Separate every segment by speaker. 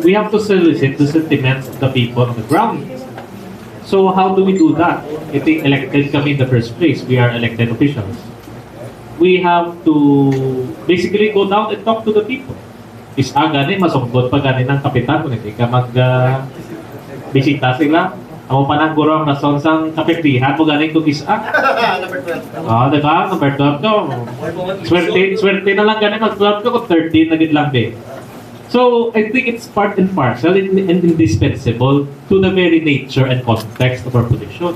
Speaker 1: we have to solicit the sentiments of the people on the ground. So how do we do that? I think elected kami in the first place. We are elected officials. We have to basically go down and talk to the people. Is gani, masungkot pa gani ng kapitan kung hindi ka bisita sila. Ako pa nang guro ang rason sang kapitihan mo gani kung isa.
Speaker 2: Number 12.
Speaker 1: Diba? Number 12 ko. Swerte na lang gani mag-12 ko kung 13 na gid lang be. So, I think it's part and parcel and indispensable to the very nature and context of our position.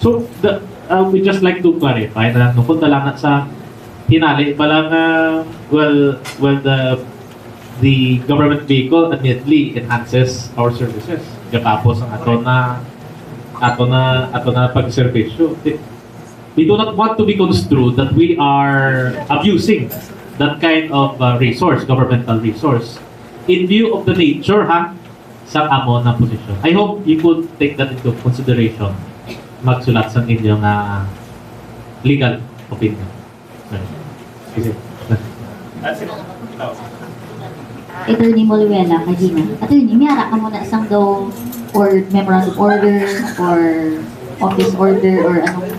Speaker 1: So, we just like to clarify na nung punta lang sa hinali pa lang, the government vehicle admittedly enhances our services. Tapos ang ato na pag-servisyo. We do not want to be construed that we are abusing that kind of resource, governmental resource, in view of the nature sa amo na position. I hope you could take that into consideration. Magsulat sa inyong legal opinion. Kasi,
Speaker 3: Attorney Moluela, Kajina. Attorney, may ara ka muna isang daw or memorandum order or office order or anong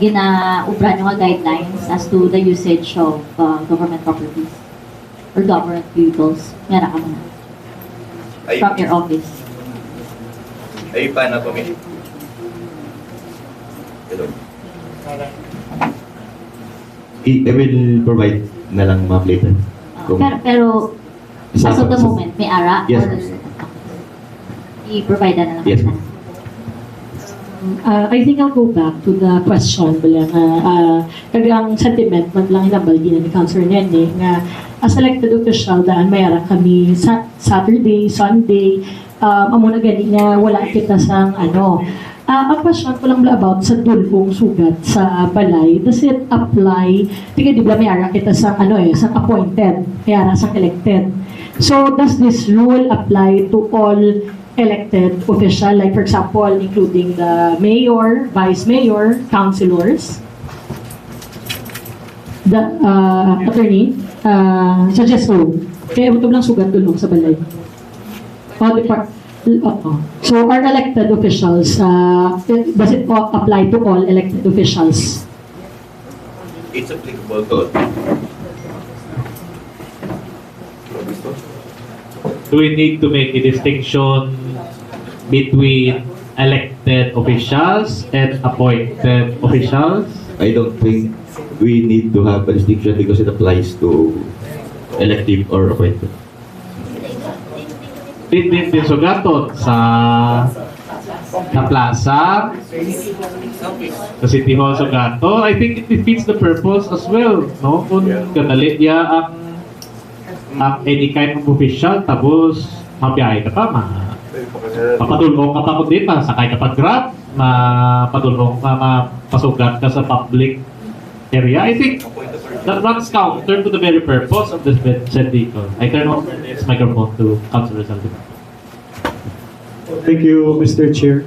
Speaker 3: ginaubra nyo nga guidelines as to the usage of government properties or government vehicles. May ara ka muna. From your office.
Speaker 2: Ay, paano po, May? Hello.
Speaker 4: I will provide na lang mga later.
Speaker 3: Pero as of the moment, may ara?
Speaker 4: Yes.
Speaker 3: Or i-provide na lang.
Speaker 4: Yes.
Speaker 5: I think I'll go back to the question bilang kagang sentiment man lang inabaldi na ni Councilor Nene nga as elected official daan mayara kami Saturday, Sunday amo na gani nga wala kita sang ang question ko lang about sa dulong sugat sa balay, does it apply tika di ba mayara kita sang sang appointed mayara sang elected, so does this rule apply to all elected official, like for example, including the mayor, vice mayor, councilors? The attorney, suggest so. Kaya ito lang sugat dulong sa balay. So our elected officials, does it apply to all elected officials?
Speaker 2: It's applicable to all.
Speaker 1: do we need to make a distinction between elected officials and appointed officials?
Speaker 4: I don't think we need to have a distinction because it applies to elective or appointed.
Speaker 1: Din sugaton sa plaza, sa City Hall sugaton. I think it defeats the purpose as well, no? Kung kadali niya ang any kind of official, tapos mabiyahe ka pa, mapadulong ka pa kung din, masakay ka pa Grab, mapadulong ka, mapasugat ka sa public area. I think that runs counter to the very purpose of this said vehicle. I turn over this microphone to Councilor Saldivar.
Speaker 6: Thank you, Mr. Chair.